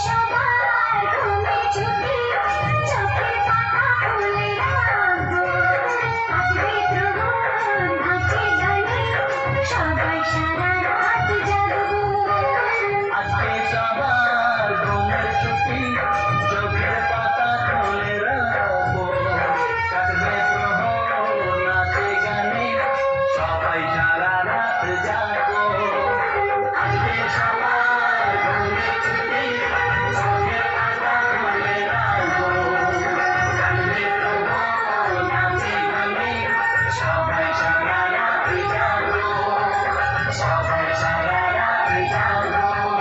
সবার ঘুমে চুপি চোখের পাতা খুলে রাখবো থাকবে প্রহর নাচে গানে সবাই সারা রাত জাগবো আজকে সবার ঘুমের ছুটি চোখের পাতা খুলে রাখবো কাটবে প্রহর নাচে গানে সবাই সারা রাত জাগবো আজকে সবার ঘুমের ছুটি চোখের পাতা খুলে রাখবো কাটবে প্রহর নাচে গানে সবাই সারা রাত জাগবো সবাই সারা রাত জাগবো